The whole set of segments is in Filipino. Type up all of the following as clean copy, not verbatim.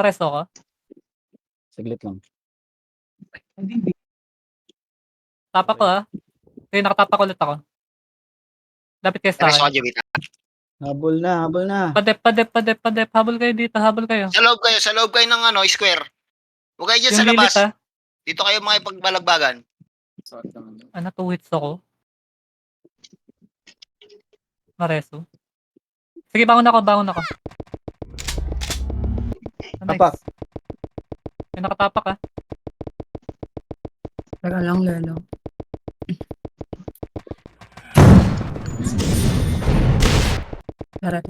Maresto ko. Saglit lang. Tapak ko Okay, nakatapak ulit ako. Lapit kayo sa Reso ka, akin. Jovita. Habol na. Padep. Habol kayo dito, habol kayo. Sa loob kayo ng square. Huwag kayo dyan Yung sa labas. lilit Dito kayo mga ipagbalagbagan. Ano, 2 hits ako. Mareso. Sige, bangon ako. Tapak. May nakatapak Teka lang, Lelo. Tara.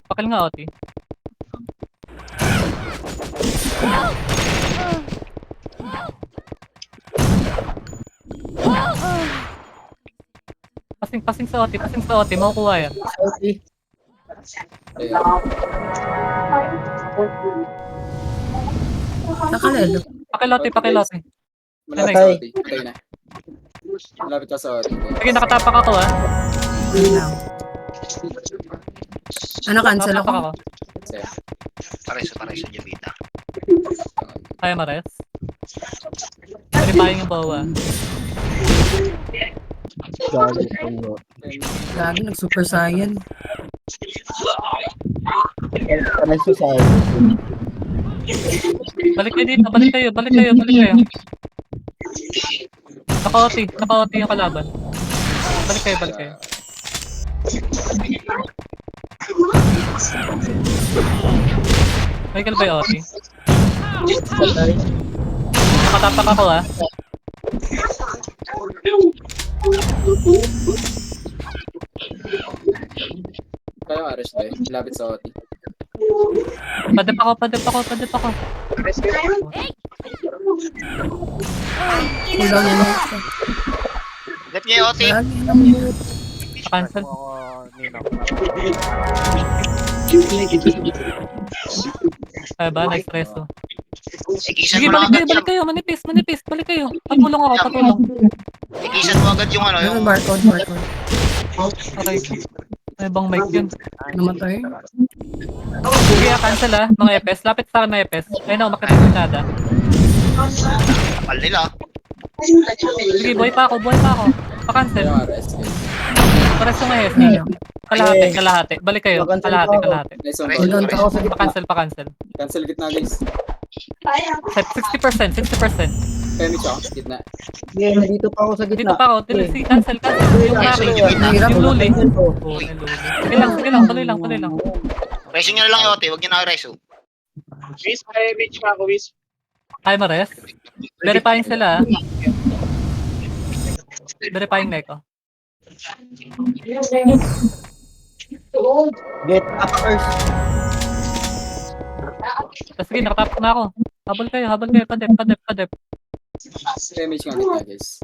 Pakil nga, Oti. Pasing sa Oti. Makukuha yan. Okay. Saka, Lelo. Pakil, Oti. Malapit Nice. sa Oti. Patay na. Malapit ka sa Oti. Sige, nakatapak ako Yun lang. Ano, cancel Nakatapak ako? ako. Pareso, Jovita. Kaya mares. Verifying yung bawa. Lagi, nag-super saiyan. Pareso sa Balik kayo dito, balik kayo. Naka-OT yung kalaban. Balik kayo. Michael ba yung OT? Nakatapak ako Kaya arrest ba malapit sa Oti. Padep ako. Kulang yan. Dep niya yung OT. Lagi lang mo. Cancel. Kaya ba? Nice reso. Ikisan Sige, mo na agad balik kayo. Manipis. Balik kayo. Patulong ako. Ikisan mo agad yung Ano, barcode. Okay. May bang mic yun? Namatay. Sige, cancel mga EPS. Lapit sa akin na EPS. Ayun ako, makita yung nada. kapal nila. Sige, buhay pa ako. Pa-cancel. Kaya arrest. Pares yung ES. Kalahati. Balik kayo. Kalahati. Nice one. Doon ako sa Pa-cancel. Cancel gitna guys. 60%. Pemich ako. Gitna. Sige, nandito pa ako sa Dito gitna. pa ako. Sige, cancel. Yung Mari. Yung Luli. Sige lang. Tuloy lang. Reso nyo na lang yung OT. Huwag nyo na reso. Wiz, may image pa ako, Wiz. Ay, Mares. Verifying sila. Verifying na ako. Get up first. Sige, nakatapak na ako. Habol kayo. Padep. Pemich nga gitna guys.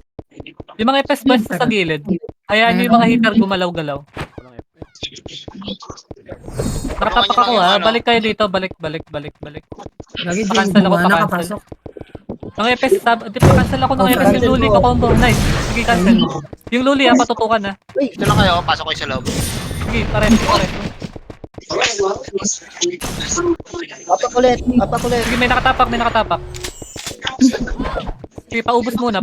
Yung mga EPS basta sa gilid. Hayaan nyo yung mga hitter gumalaw-galaw. Nakatapak ako Balik kayo dito. Balik. Lagi din. Pa-cancel ako, pa-cancel. Nakapasok. Ang EPS, pa-cancel ako ng EPS yung Luli ko combo. Nice. Sige, cancel. Yung Luli patutukan na. Ito na kayo. Pasok kayo sa loob. Sige, pares. Apak ulit. Sige, may nakatapak. Sige, paubos muna.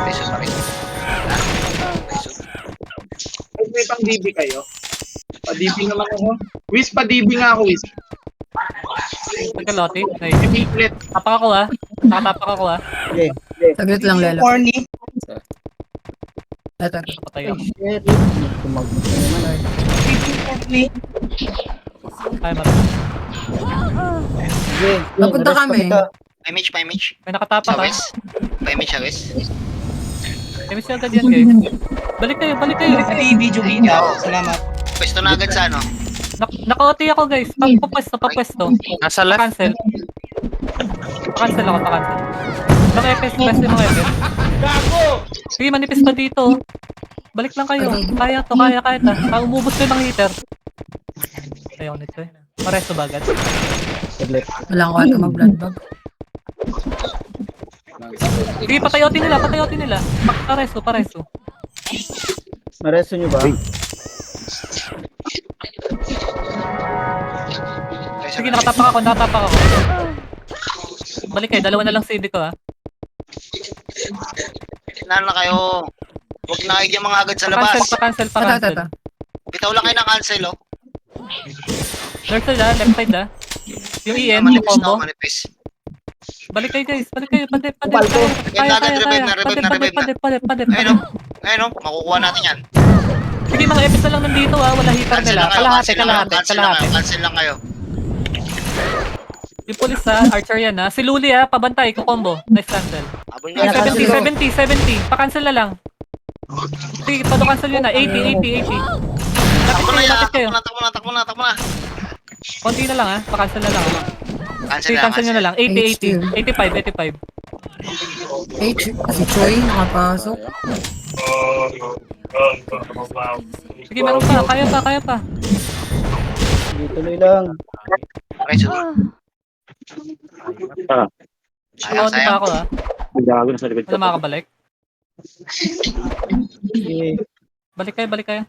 Reso. May pang DB kayo. Pa-DB naman ako. Wiz, pa-DB nga ako, Wiz. Pagkaloti. Nice. Ulit. Tapak ako Nakatapak ako Okay. Saglit lang, Lelo. Corny. Eto. Patay ako. Shit. Tumagod na naman. Corny. Ay, Mares. Sige. Papunta kami. Pemich. May nakatapak Sa west. Pemich sa west. May miss agad yan, guys. Balik kayo. DB, Jovita. Salamat. Pwesto na agad sa Naka-OT ako, guys. Papwesto. Nasa left. Cancel. Pa-cancel ako. Mga EPS, best yung mga EPS. Sige, manipis pa dito. Balik lang kayo. Kaya to. Umubos ko yung mga hitter. Ayaw nito Pareso ba agad? Saglit. Wala ko ata mag-blood bag. Sige, patayotin nila. Pareso. Mareso nyo ba? Sige, nakatapak ako. Balik kayo, dalawa na lang CD ko ha. Nalo na kayo. Huwag nakikiyang mga agad sa labas. Pa-cancel. Ito. Bitaw lang kayo ng cancel, oh. Left side ha, left side ha. Yung EM, yung Manipis na, combo. manipis. Balik kayo guys, balik kayo. Padip. Revive na, Ayun, oh. Makukuha natin yan. Sige, mga EPS na lang nandito ha. Wala hitar Cancel nila. lang kayo, Kalahati. cancel lang kayo. Yung police ha, Archer yan ha. Si Luli ha, pabantay, kukombo. Nice cancel. Habol Ay, nga. 70. Pa-cancel na lang. Sige, pado-cancel yun na. 80. Takbo na. Konti na lang ha, pa-cancel na lang. Cancel Sige, cancel nyo na lang. 80. 85. H, si Choi, nakapasok. Sige, meron pa. Kaya pa. Tuloy lang. Preso. Ako, di ba ako ha? Gago na sa likod Wala makakabalik. Sige. Balik kayo.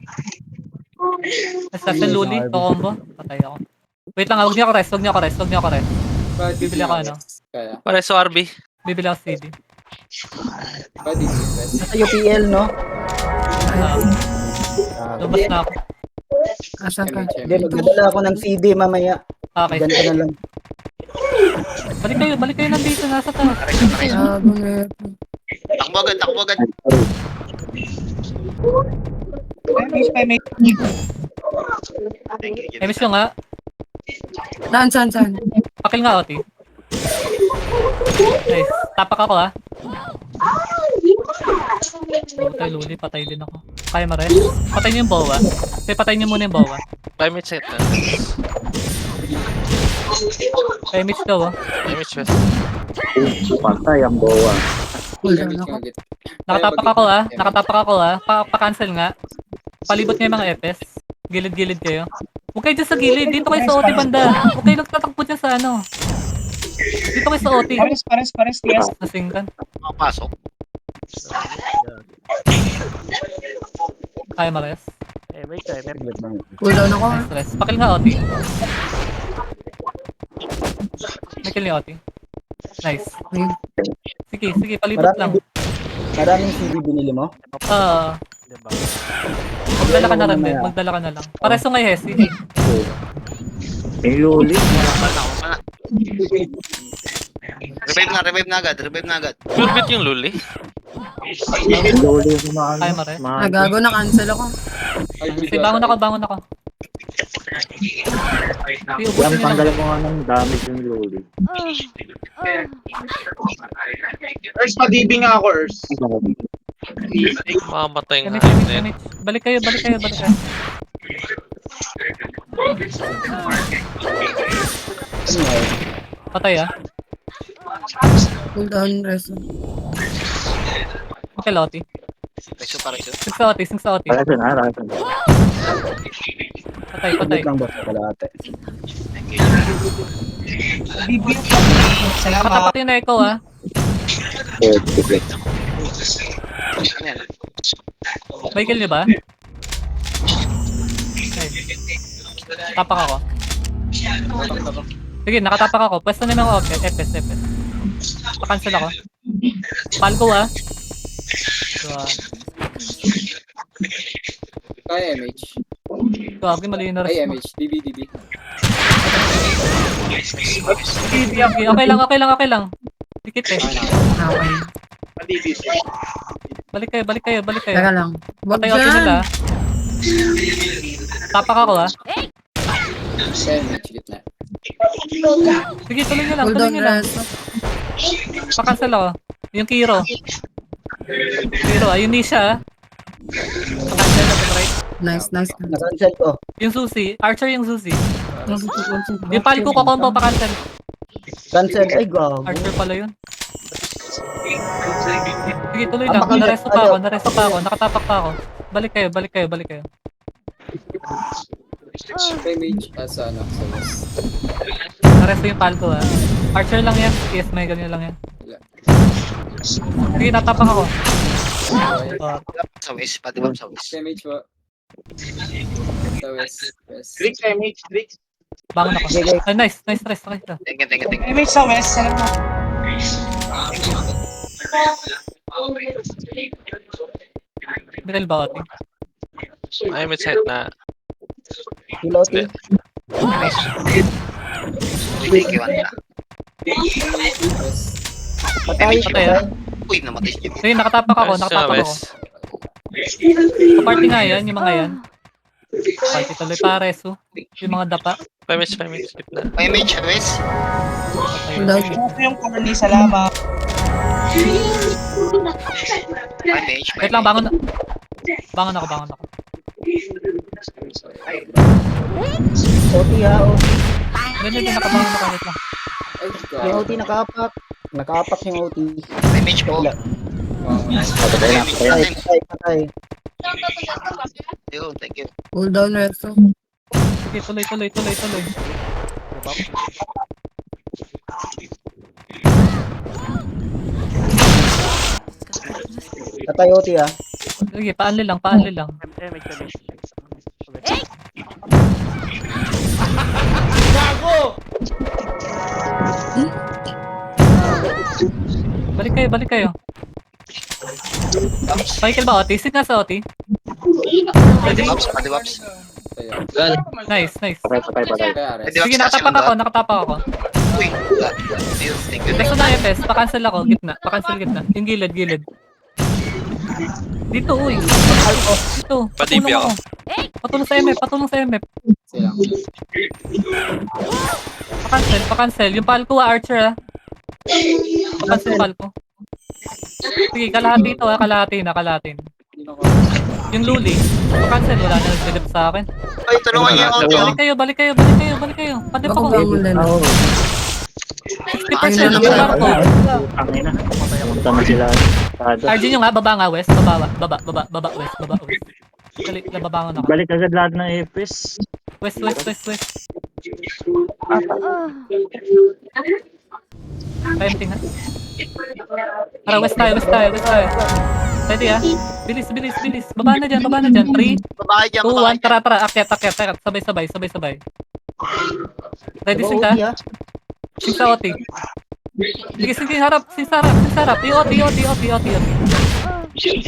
Assassin Luli, combo. Patay ako. Wait lang, huwag niyo ako rest. Bibili ako ano? Kaya. Preso RB. Bibili ako CD. Pwede best. Sa UPL, no? Lumabas na ako. Asan ka? Hindi, magdadala ako ng CD mamaya. Okay. Ganito na lang. Balik kayo nandito, nasa taas. Gago na. Takbo agad. Thank you. Emis nyo nga. Saan? Pakil nga, Oti. Nice. Tapak ako ha. Patay Luli, patay din ako. Kaya ma rin? Patay niyo yung bowa. Patay niyo muna yung bowa. 5 minutes set na. Kaya mix daw 5 minutes set. Patay ang bowa. Hold Damage on ako. nga git. Nakatapak ako ha. Pa-cancel nga. Palibot niyo yung mga EPS. Gilid-gilid kayo. Huwag kayo dyan sa gilid. Dito kayo sa OT banda. Huwag kayo nagtatakbo dyan sa ano. Dito kayo sa OT. Pares, yes. Nasingkan. Makapasok. Kaya ma-res. Hold on ako. Stress. Pakil nga OT. May kill ni OT. Nice. Ayun. Sige, palibot lang. Maraming CD binili mo? Magdala ka na rin din. Magdala ka na lang. Pareso nga Hesi. May luli. Revive na agad. Pure bit yung luli. May luli ko na Kaya ma rin. Nagago na cancel ako. Sige, bangon ako. Sige, ubusin Yan, nyo lang. tanggalan mo nga ng damage yung luli. Ers, pa-DB nga ako, Ers. Mamatay nga Damage. yun eh. Balik kayo. Patay ah. Hold on, rest. Okay, Loti. Preso. Sing sa OT. Rasa na. Patay. Wait lang ba sa kalahati? Nakatapat yung echo ah. May kill nyo ba? Okay. Tapak ako. Sige, nakatapak ako. Pwesto na yung mga FS. Pa-cancel ako. Palco ah. Kaya MH. Gagi, mali na Ay, rin. MH. DB. Okay lang. Dikit eh. Okay. Pa-DB. Balik kayo. Teka lang. Wag Patay OT nila. dyan. Tapak ako ah. Kaya MH gitna. Sige, tuloy nyo lang. Hold on, rest. Pa-cancel ako. Yung Kiro. Yung Nisha ah. Pa-cancel ako, right? Nice. Na-cancel ko. Yung Susi. Archer yung Susi. Yung Palco ko combo pa-cancel. Cancel. Ay, gago. Archer pala yun. Sige, tuloy lang. Naresto pa ako. Nakatapak pa ako. Balik kayo. MH. Sa west. Naresto yung Palco ah. Archer lang yan. Yes, may ganyan lang yan. Sige, natapak ako. Sa west. Patibam sa west. MH po. Sa west. Tricks, MH, tricks. Bangon ako. Sige. Ay, nice rest. Okay ka. Thank you. Image sa west. Salamat. Drill ba, Oti? Ay, may set na. Piloti. Thank you, Anda. West. Patay. Patay, ah. Uy, namatay siya. Sige, nakatapak ako. Sa west. Party nga yan, yung mga yan. Party tuloy pares, oh. Yung mga dapa. 5 minutes, skip na. May image, Wes. Cooldown. Ito yung corny. Salamat. May image. Wait lang, bangon na. Bangon ako. OT ha, OT. Hindi, nakabangon ako. Wait lang. Ay, Yung OT nakapak. Nakapak yung OT. May image po. Wala. Patay na, patay na. Patay. Yo, thank you. Cooldown resto. Sige, tuloy. Patay OT ha. Sige, paanli lang. Balik kayo. Michael ba, Oti? Sit nga sa Oti. Padiwaps. Tayo. Nice. Patay. Kaya rest. Sige, nakatapak ako. Uy, thank you. Gusto na FS, pa-cancel ako, gitna. Yung gilid. Dito, uy. Dito. Padibi ako. Patulong sa MF. Silang. Pa-cancel. Yung palko, Archer, ah. Pa-cancel palko. Sige, kalahati ito, ah. Kalahati. Yung Luli, pa-cancel. Wala na nag-delete sa akin. Ay, tulungan niyo yung auto. Balik kayo. Padip Ako ako. bangon din. Oo. 50% yung barko. Tangina. Punta na sila. Tado. Arjun yung nga, baba nga, West. Baba, West. Dali, nababangon ako. Balik agad lahat ng EPS. West. Empty nga. Tara, west tayo. Ready, ah. Bilis. Baba na dyan. 3, 2, Babae dyan, 1. Tara. Akyat. Sabay. Ready, sing ka? OT ha. Sing sa OT. Sige, harap. Sing sarap. OT.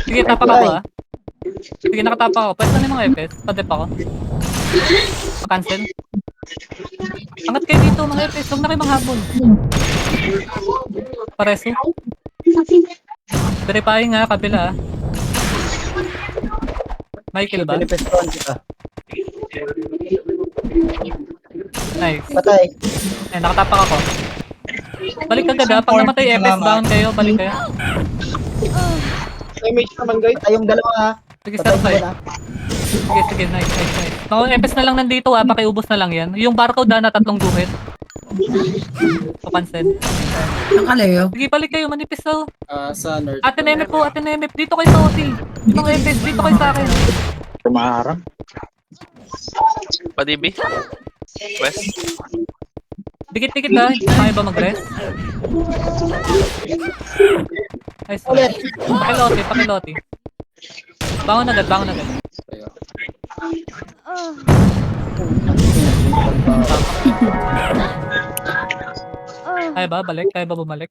Sige, tapak ako, ah. Sige, nakatapak ako. Pwede na yung mga FS. Padip ako. Pa-cancel. Angat kayo dito, mga FS. Huwag na kayo manghabol. Pareso. Verifying nga, kabila, ah. Michael ba? Pinipestuhan kita. Nice. Patay. Eh, nakatapak ako. Balik agad, ah. Pag namatay FS, down kayo. Balik kayo. Image naman, guys. Patay yung dalawa ha. Sige, Patay sir, ko na. Sige, nice. Mga FS na lang nandito, ah. Pakiubos na lang yan. Yung barcode, ah, na 3 guhit. Papansin. Nakalayo. Sige, balik kayo. Manipis, oh. Sa north. Ate Nemep po. Dito kayo sa OT. Yung mga FS, dito kayo sa akin. Tumaharang. Padibi. West. Dikit-dikit, ah. Kaya ba mag-rest? Nice. Ulit. Pakiloti. Bangon agad. Tayo. Kaya ba? Balik? Kaya ba bumalik?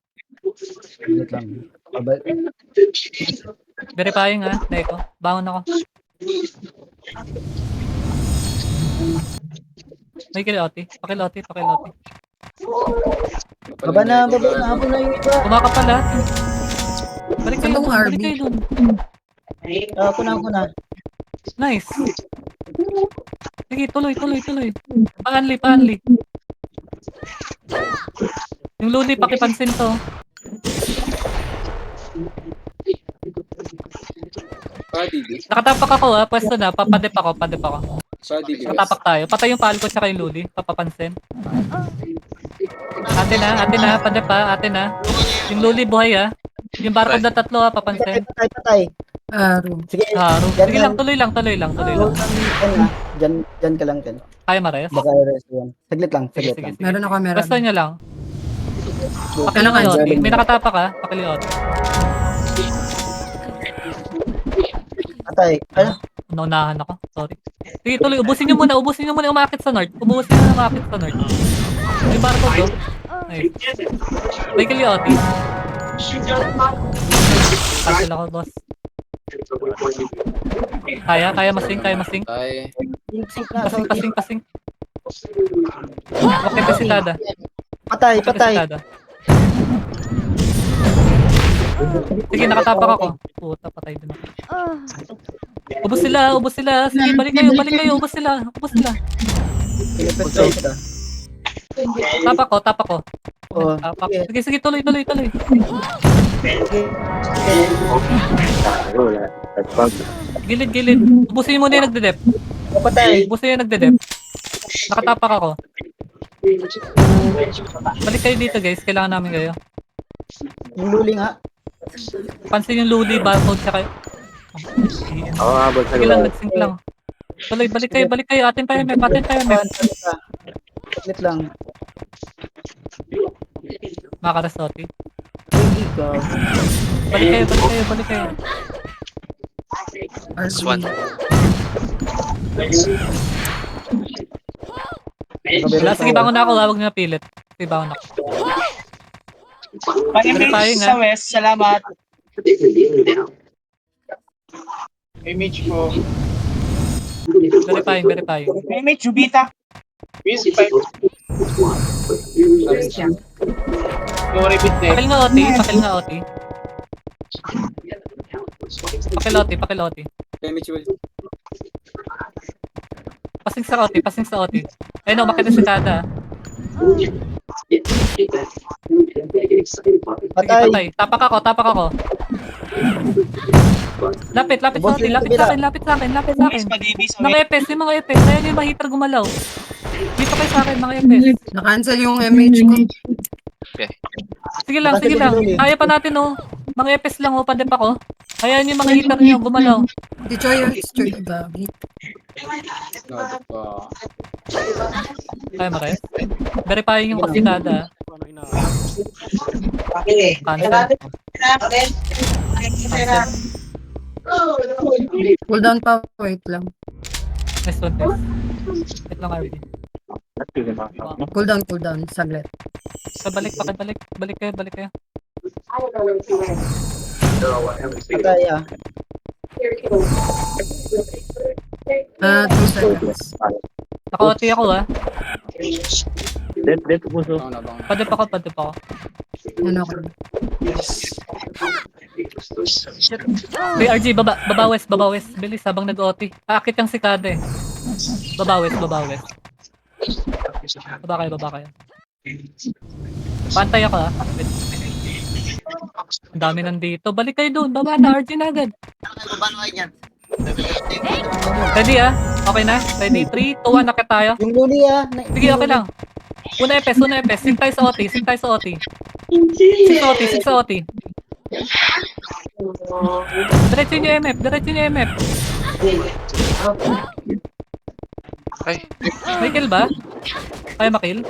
Wait lang. Verifying, ah. Neko. Bangon ako. May kiloti. Pakiloti. Baba na. Habol na yung iba. Kumakapal, ah. Balik kayo. Anong RB? dun. Ako na. Nice. Sige, tuloy. Paanli. Yung Luli, pakipansin to. Padibi. Nakatapak ako, ah. Pwesto na. Papadip ako. Padibi. Nakatapak tayo. Patay yung palko tsaka yung Luli. Papapansin. Ate na. Padip, ah. Ate na. Yung Luli, buhay, ah. Yung barcode na 3, ah. Papansin. Patay. Aro. Sige. Haro. Yan Sige lang. lang, tuloy lang. Diyan ka lang, Ken. Kaya mares? Baka i-rest yan. Saglit lang. Sige. Meron ako camera. Basta nyo lang. Ano ka? Pakilioti. May nakatapak, ah. Pakilioti. Patay. Ano? Naunahan ako. Sorry. Sige, tuloy. Ubusin nyo muna yung umakit sa north. Ubusin nyo yung umakit sa north. May barcode do. Nice. May kill yung Oti. Cancel ako, boss. Kaya masing. Ay, Pasing. Okay, pasitada. Patay. Pasitada. Sige, nakatapak ako. Puta, patay din ako. Ubus sila. Sige, balik kayo. Ubus sila. Patay ka. Tapak ko. Oo. Tapak. Sige, tuloy. Wala. Tagpag. Gilid. Ubusin mo na yung nagde-dep. Patay. Nakatapak ako. Balik kayo dito, guys. Kailangan namin kayo. Yung luling ha. Pansin yung luli, barcode siya kayo. Ako habol sa Sige lang, lugar. nag-sync lang. Tuloy, balik kayo. Atin tayo, map. Saglit lang. Makarasoti. Ikaw. Balik kayo. This one. Wala, sige, bangon na ako. Huwag nyo napilit. Sige, bangon ako. Pag-image sa west, salamat. Image ko. Verifying. Image, Jubita. Wiz, 5. No repeat eh. Pakil nga OT. Pakil OT. damage will. Pasing sa OT. Ayun, umakit na si Kada. Sige, patay. Tapak ako. Lapit sa OT. Lapit sa akin. Wiz, pa-DB sa Mga west. yung mga epes. Ayan yung mahiter gumalaw. Dito kayo sa akin, mga epes. Na-cancel yung MH ko. Sige lang. Kaya pa natin, oh. Mga epes lang, oh. Padep ako. Ayan yung mga hitter niyo, gumalaw. Si Choy, gagi. No, pa. Kaya mo rin? Verifying yung kasinada. Cancel. Cooldown pa, wait lang. Next one, please. Wait lang, RB. Cooldown, saglit. So, balik kayo. Patay ha. 2 seconds. Naka-OT ako, ah. Dead puso. Ako na bang. Padep ako. Ano ko? Hey, RG, baba west. Bilis, habang nag-OT. Aakit yung sikada, eh. Baba west. Baba kayo. Pantay ako, ah. Wait. Ang dami nandito. Balik kayo doon. Baba na, RG na agad. Paano kayo dyan? Ready, ah? Okay na? Ready? 3, 2, 1, nakit tayo. Yung luli ha. Sige, okay lang. Una epes. Sing tayo sa OT. Sing sa OT. Diretso nyo yung MF. Ay, May kill ba? Kaya makill?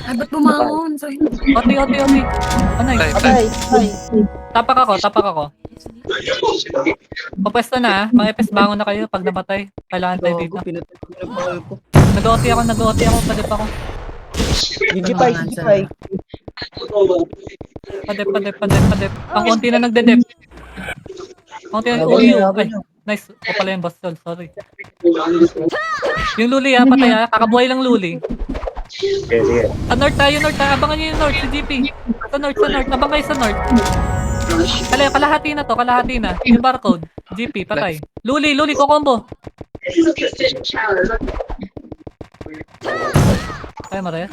Ay, ba't bumangon? Sorry. OT. Ano yun? Patay. Tapak ako. Papwesto na, mga epes, bangon na kayo pag namatay. Kailangan tayo dito. Pinapakal ko. Nag-OT ako, padip ako. Digipay. Padip. Ang konti na nagde-dep. Konti na Ay, nice. O pala yung boss tol, sorry. Yung luli patay kakabuhay lang luli. Sige. Sa north tayo, abangan nyo yung north, si GP. Sa north, abang kayo sa north. Kalahati na. Yung barcode. GP, patay. Luli, ko-combo. Kaya mo rin?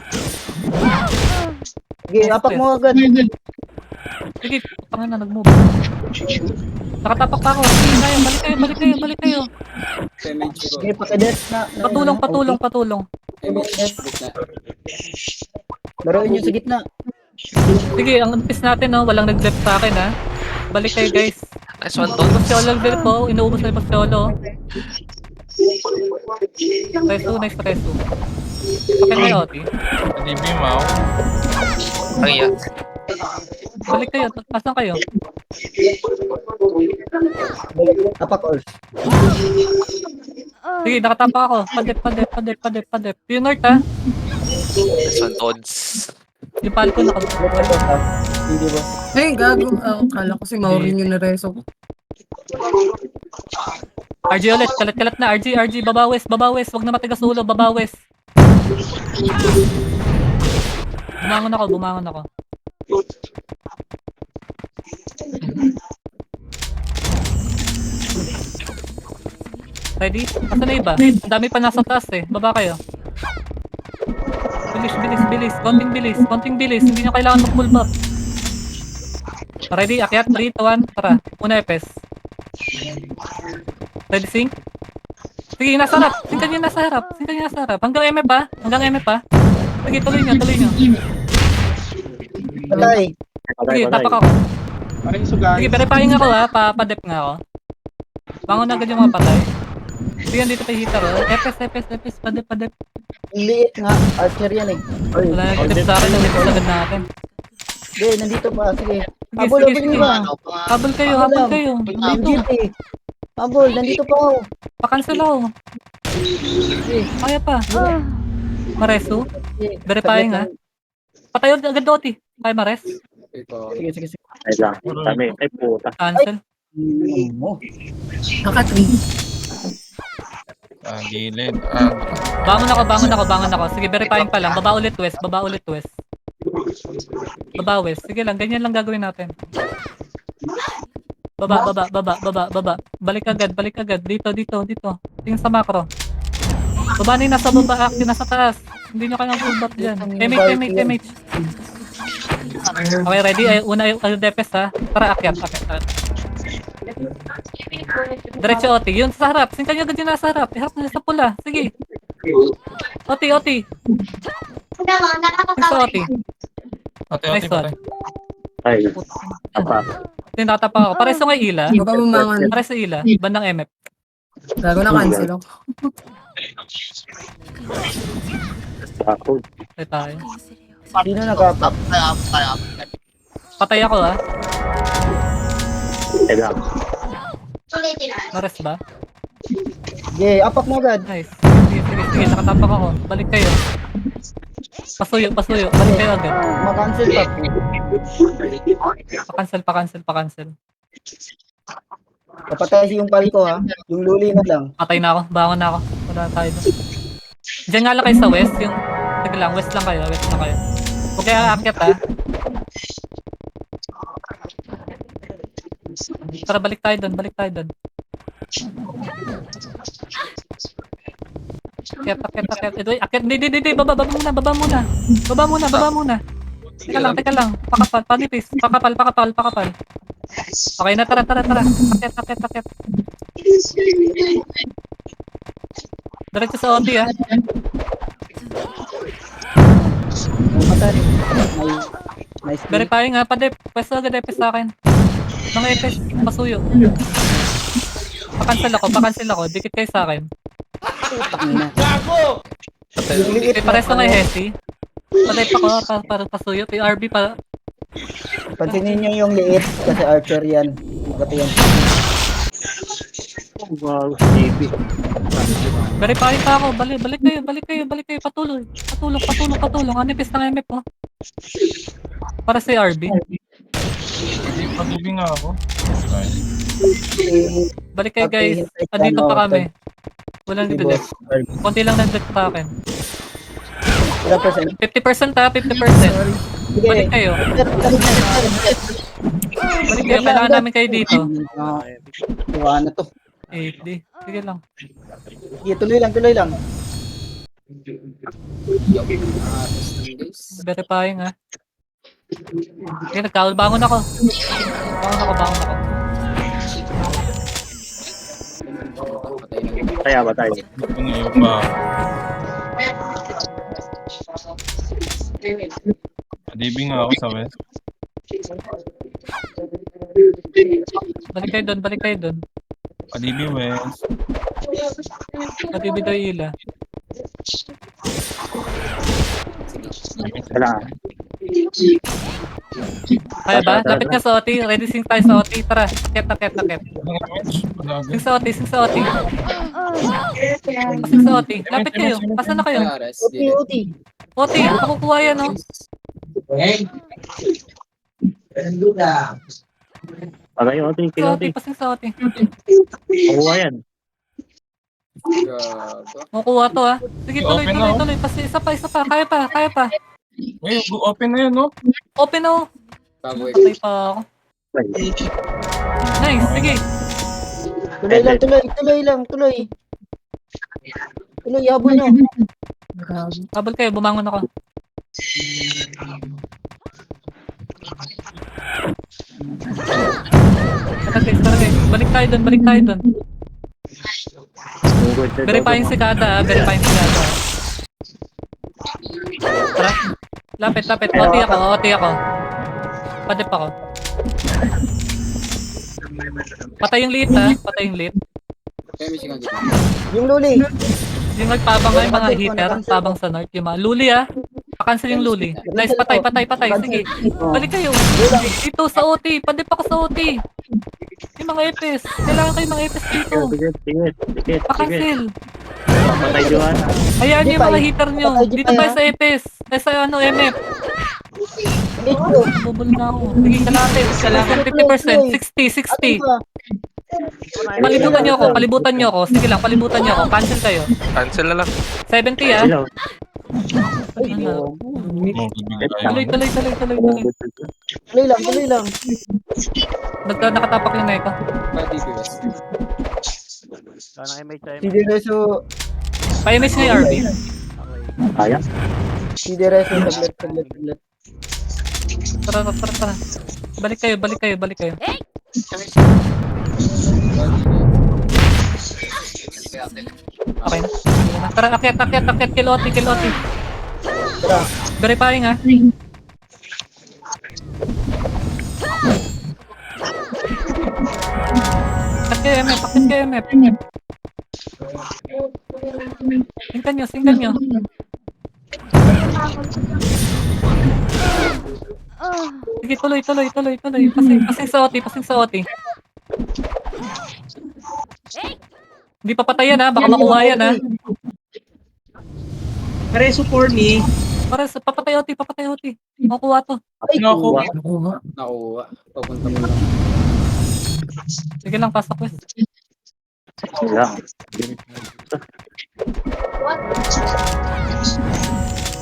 Sige, apak mo agad. Sige, pangin na, nag-move. Nakatapak pa ako. Sige, kaya, balik kayo. Damage ko. Sige, pakadet na. Patulong. Damage. Gitna. Laruin nyo sa gitna. Sige, ang umpis natin, walang nag-left sa akin, ha. Balik kayo, guys. nice one, Tol. Pasyolo din po, inuubos na yung pasyolo. Nice reso. Okay na yun, Oti. Ang iya. Balik kayo. Asan kayo? Apak all. Sige, nakatapa ako. Padep. Yung north ha? This one, Toads. Yung pal ko naka... Hindi ba? Ay, gago. Kala ko si Maureen yung nareso ko. RG ulit. Kalat na. RG. Babawes. Huwag na matigas ulo. Babawes. Bumangon ako. Ready? Asan na iba? Ang dami pa nasa taas eh. Baba kayo. Bilis. Konting bilis. Hindi nyo kailangan mag-move up. Ready? Akyat. 3, 2, 1. Tara. Una epes. Ready, sing? Sige, nasa harap. Singkan nyo nasa harap. Hanggang MF pa. Sige, tuloy nyo. Patay. Sige, tapak ako. Parang sugahan. Sige, verifying ako ha. Papadep nga ako. Bangon agad yung mga patay. Sige, dito tayo hitar oh. Epes. Padep. Ang liit nga. Archer yan eh. Oy, Wala nang tip sa akin. Nandito agad natin. Hindi, nandito pa. Sige. Sige. Habol nyo ba? Habol kayo. Legit Dito. eh. Habol, nandito pa ako. Pakancel ako. Kaya pa. Maresu. Verifying ha. Patay agad Doti. Kaya Mares. Ito. Sige. Ay lang. Kami. Ay puta. Cancel. Mo. Naka-3. Gilid. Bangon ako. Sige, verifying pa lang. Baba ulit west. Baba west. Sige lang, ganyan lang gagawin natin. Baba. Balik agad. Dito. Tingin sa macro. Baba na yung nasa baba, active nasa taas. Hindi nyo kayang full buff dyan. MH. Okay, ready? Una yung defense ha. Tara, akyat. Diretso OT. Yun sa harap. Singkan nyo agad yung nasa harap. Iharap na sa pula. Sige. OT. Sing sa OT. Nice one. Ay. Apa. Tinatapa ako. Pares sa ngay ila. Baka bumangon. Pares sa ila. Bandang MF. Gago na cancel ako. Ako. Patay tayo. Sino nakapap? Patay ako ha. Ay lang. Nares ba? Sige, apak mo agad. Nice. Sige. Nakatapak ako. Balik kayo. Pasuyo. Balik kayo agad. Makancel pa. Pa-cancel. Papatay yung pal ko ha. Yung luli na lang. Patay na ako. Bangon na ako. Wala tayo doon. Diyan nga lang kayo sa west. Yung... Sige lang. West lang kayo. Huwag kayo aakyat ha. Tara, balik tayo doon. Akyat. Ito, akyat. Hindi. Baba muna. Teka lang. Pakapal. Panipis. Pakapal. Okay na, tara. Akyat. Diretso sa OT ha. Patay. Nice. Verifying ha. Padep. Pwesto agad epes sa akin. Mga epes. Pasuyo. Pakancel ako. Dikit kayo sa akin. Yung liit. Pares na ngay Hesi. Patay pa ko para pasuyo. Yung RB para... Pansinin nyo yung liit kasi archer yan. Pati yan. Wow, baby. Verify pa ako. Balik kayo. Patuloy. Anipis ng MF mo. Para sa RB. Pag-ibig nga ako. Balik kayo guys. Andito pa kami. Walang bibilis. Konti lang nag-deck sa akin. 50% ha. 50%. Balik kayo. Kailangan namin kayo dito. Tuwa na to. 80. Sige lang. Sige, tuloy lang. Verifying ha. Okay, nagkawal. Bangon ako. Patay. Ang iyo pa. Pag-ibig nga ako sa west. Balik kayo doon. Pag-ibig west. Nag-ibig daw yung ila. Kailangan. Kaya ba? Tara, tara, Lapit nga sa OT. Ready sync tayo sa OT. Tara. Akit. Walang damage. Wala agad. Sync sa OT. Sync sa OT. Lapit kayo. Asan na kayo? Ares, Uti, uti. OT. Makukuha yan, oh. Pagay, Oti, Sa OT. Oti. Pasing sa OT. Makuha yan. Gago. Makukuha to, ah. Sige, tuloy. Open na, oh. Pasi, isa pa. Kaya pa. Uy, open na yan, no? Open na, oh. Gago eh. Patay pa ako. Nice. Sige. Tuloy lang. Tuloy, habol nyo. Gago. Habol kayo. Bumangon ako. Tara guys. Balik tayo dun. Verifying si Kada, Tara. Lapit. OT ako. Padip ako. Patay yung lead, ha? Damage nga gitna. Yung luli. Yung nagpabang nga yung mga hitter, pabang sa north. Yung mga luli, ha? Pa-cancel yung luli. Nice, patay. Sige. Balik kayo. Dito sa OT. Padip ako sa OT. Yung mga EPS. Kailangan kayo mga EPS dito. Sige. Pa-cancel. Patay Johan. Hayaan nyo yung mga hitter nyo. Dito tayo sa EPS. Sa MF. Bubol na ako. Sige, kalapit. 50%. 60. Palibutan nyo ako. Sige lang, palibutan nyo ako. Cancel kayo. Cancel na lang. 70, ah. Sila. Ano? Bibigay tayo. Tuloy. Tuloy lang. Nakatapak yung Neko. DB West. CD Reso, Pa-image nga yung RB. Kaya? CD Reso, tablet. Tara. Balik kayo. Okay na. Tara, akyat. Kill OT. Tara. Verifying, ha. Akit kayo MF. Singkan nyo. Sige, tuloy. Pasing sa OT. Hindi pa patayan, ha. Baka makuha yan, ha. Reso for me. Para sa papatay OT. Makukuha to. Nakuha. Nakuha. Papunta mo lang. Sige lang, pasok West. Sila.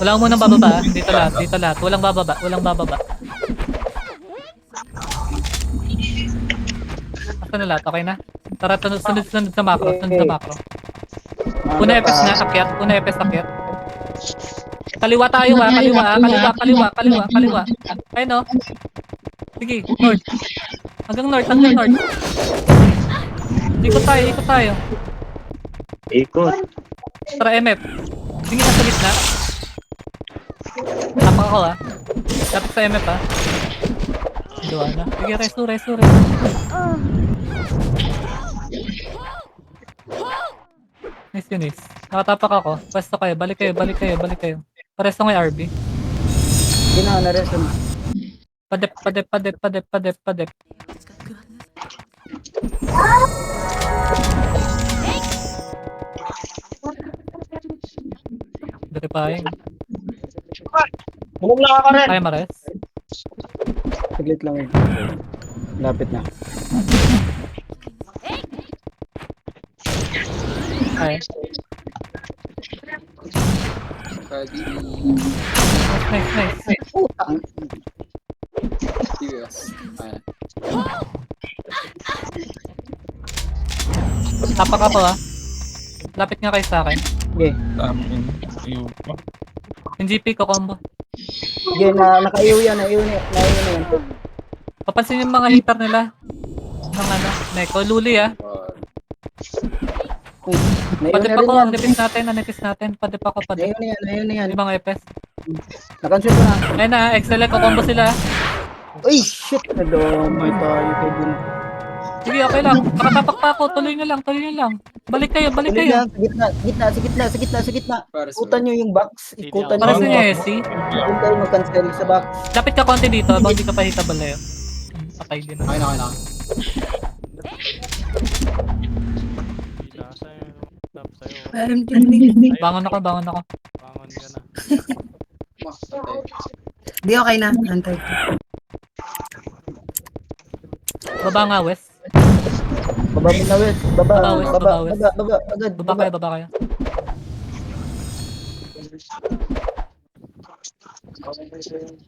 Wala mo nang bababa, ah. Dito lahat. Walang bababa. Asa na lahat? Okay na? Tara, sunod sa macro. Una EPS na, akyat. Kaliwa tayo, ha. Kaliwa. Ayun, no? Sige, north. Hanggang north. Ikot tayo. Ikot. Tara, MF. Sige na sa gitna. Tapak ako, ha. Tapos sa MF, ha. Diwa na. Sige, resto. Nice. Nakatapak ako. Pwesto kayo. Balik kayo. Paresto nga yung RB. Ginawa na Reso. Padep. Verifying. Bumong lang ako rin. Kaya mares. Saglit lang. Lapit na. Kaya. Nice. Putang. DB West. Ayan. Tapak ako, ha. Lapit nga kayo sa akin. Sige. Amin. Ayaw pa. Yung GP ko combo. Sige, naka-iyo yan. Naiyo na yan. Papansin yung mga hitter nila. Neko, luli, ha. Naiyo Padip na ako, rin yan. nanipis natin. Padip. Naiyo na yan. Yung mga EPS. Nakancel ko na. Ayun na, excellent ko combo sila. Uy, shit! Nadomay tayo kay Dun. Sige, okay lang. Nakatapak pa ako. Tuloy nyo lang, tuloy nyo lang. Balik kayo, balik Tuloy kayo. lang, sa gitna. Para sa Ikutan nyo yung box. Ikutan nyo Para sa yung box. Nessie. Doon tayo mag-cancel sa box. Lapit ka konti dito, habang di ka pa hitable na yun. Patay din na. Okay na. Bangon ako, bangon ako. Di okay na. Antay ko. Baba nga, Wes. Baba mo na, Wes. Baba, Baba, Wes, baba, baba, Wes. baba, agad. Baba kayo, baba kayo.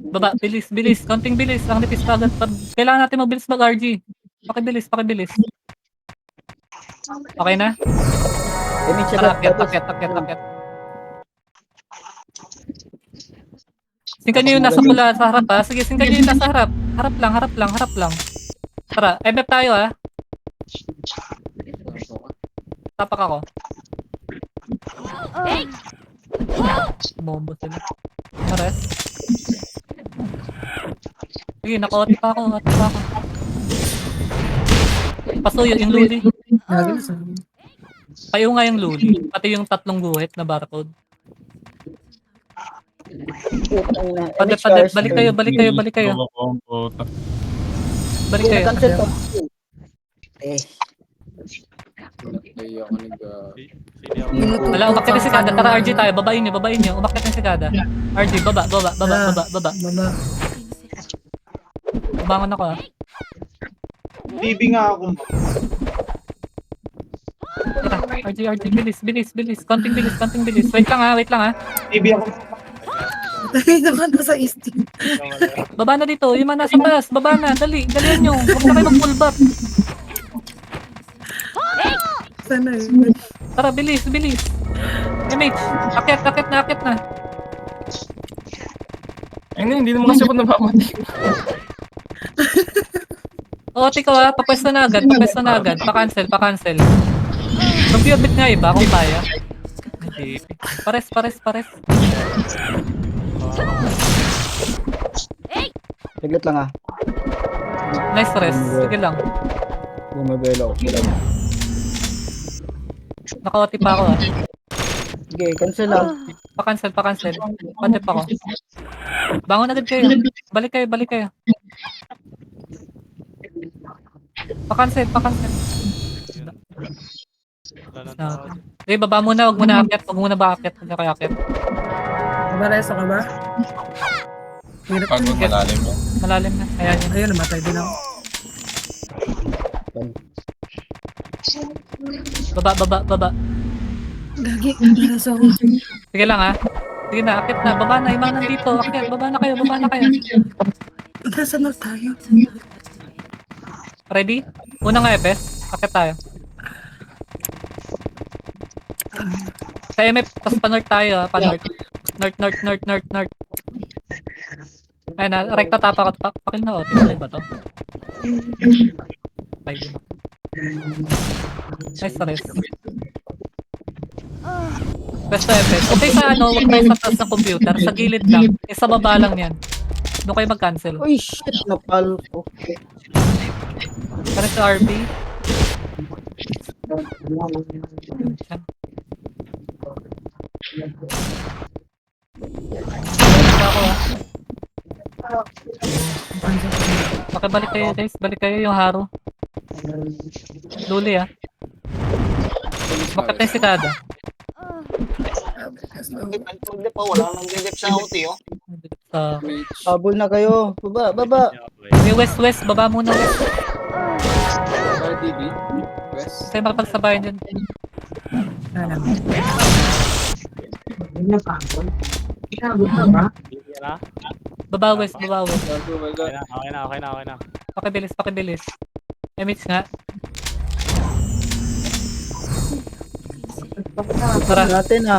Baba, bilis, bilis. Konting bilis. Ang nipis pa agad. Kailangan natin mabilis mag-RG. Pakibilis, pakibilis. Okay na? Damage Tara, agad. akyat. Singkan nyo yung nasa mula sa harap ha. Sige, singkan nyo yung nasa harap. Harap lang. Tara, MF tayo ha. Tapak ako. Bombo sila. Ares. Sige, naka-OT pa ako. Pasuyo yung luli. Lagi na sa Kayo nga yung luli. Pati yung tatlong guhit na barcode. Padet, balik kayo. Gawa ko ang puta. Balik kayo. Cancel to. Ay, ako Wala, umakyat yung sikada. Tara, RG tayo. Babain nyo. Umakyat yung sikada. RG, baba. Baba. Ubangon ako ha. DB nga ako. Tara, RG, bilis. Konting bilis. Wait lang ha. DB ako. Tayo naman na sa East. Baba na dito. Yung mga nasa taas. Baba na. Dalihan nyo. Huwag na kayo mag-pull back. Sana yun. Tara, bilis. MH, akyat na. Ay, hindi naman kasi ako namamatay. OT ko ha. Papwesto na agad. Pa-cancel. Mag-bit nga iba kung kaya. Hindi. Pares. Saglit lang, Nice rest. Sige lang. Bumabelo. Naka-OT pa ako ha. Sige, cancel lang. Pa-cancel. Pandep ako. Bangon agad kayo. Balik kayo. Pa-cancel. Okay, baba muna. Huwag muna akyat. Huwag kayo akyat. Mabareso ka ba? Hirap Pagod ko. malalim yan. Malalim na. Ayan yun. Ayun, namatay din ako. Baba. Gagi, mabareso ako. Sige lang ha. Sige na, akyat na. Baba na. Imang nandito. Akyat. Baba na kayo. Nasa north tayo. Ready? Una nga Epes. Akyat tayo. Sa MF, tapos pa-north tayo ha. Pa-north. North. Ayun na, rekta tapa ka. Pakil na o. Tingnan ba to? Ay, di ba? Nice rest. Basta Epes. Okay sa ano, huwag tayo sa taas ng computer. Sa gilid lang. Sa baba lang yan. Doon kayo mag-cancel. Uy, shit, napal ko. Para sa RP. Pakibalik kayo guys, balik kayo yung haro. Luli Bakit tayo sikada? Hindi pa, wala nang gilip sa OT, oh. Habol na kayo. Baba. May west, baba muna west. Para DB. West. Kasi makapagsabayan dyan. Baba west. Oh my God. Okay na. Pakibilis. MH nga. Tara natin,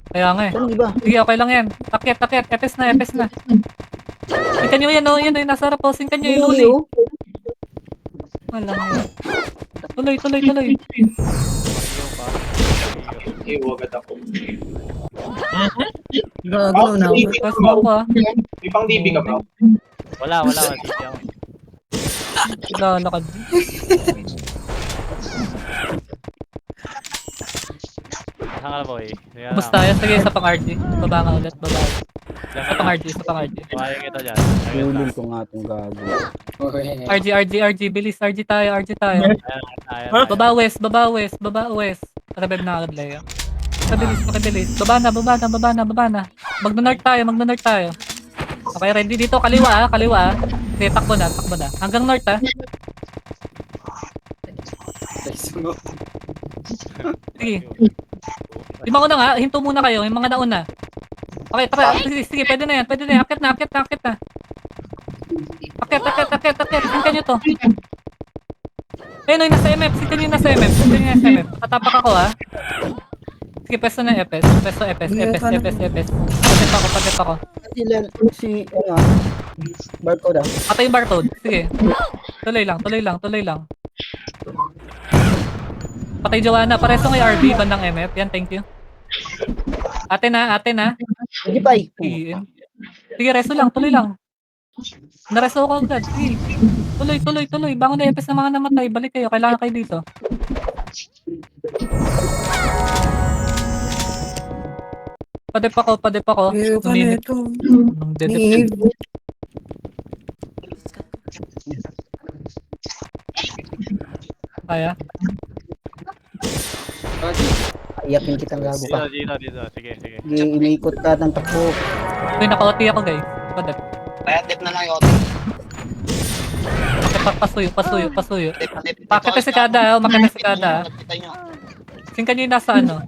Kaya nga eh. Saan iba? Sige, okay lang yan. Akyat. Epes na. Singkan nyo yan, yun yung nasa harap po. Singkan nyo yung luli. Walang yun. Tuloy. Iwagad ako. Gago na ako. Tapos mo ako May pang DB ka ba? Wala, hindi ako. Lalakad. Saan ka na, boy? Basta yan. Sige, isa pang RG. Baba nga ulit. Baba. Isa pang RG. Isa pang RG. Kumain kita dyan. Hulin ko nga itong gago. Okay. RG. Bilis. RG tayo. Ayan. Baba west. Baba west. Rebeb na agad, Leo. Makibilis. Baba na. Magno-north tayo. Okay, ready dito. Kaliwa. Okay, takbo na. Hanggang north, Sige. Yung mga una nga, hinto muna kayo. Yung mga nauna. Okay, tara. Sige, pwede na yan. Akit na. Akit. Singkan nyo to. Ayun, singkan nyo yung nasa MF. Tatapak ako, Sige, pesto na EPS. EPS. Patip ako. Si, barcode Patay yung barcode. Sige. Tuloy lang. Patay Joanna. Pareso ngay RB, bandang MF. Yan, thank you. Ate na. Sige, pay. Sige, tuloy lang. Nareso ko agad. Sige. Tuloy. Bangon na EPS na mga namatay. Balik kayo. Kailangan kayo dito. Padip ako. Ayaw ka na ito. Dedep. Kaya? Iyakin kitang gago ka. Dito. Sige. Sige, iniikot ka ng takbo. Uy, naka-OT ako, guys. Padip. Kaya dip na lang yung otin. Pasuyo. Dip. Pakita si Kada, umakita si Kada. Kita nyo. Singkan nyo yung nasa ano.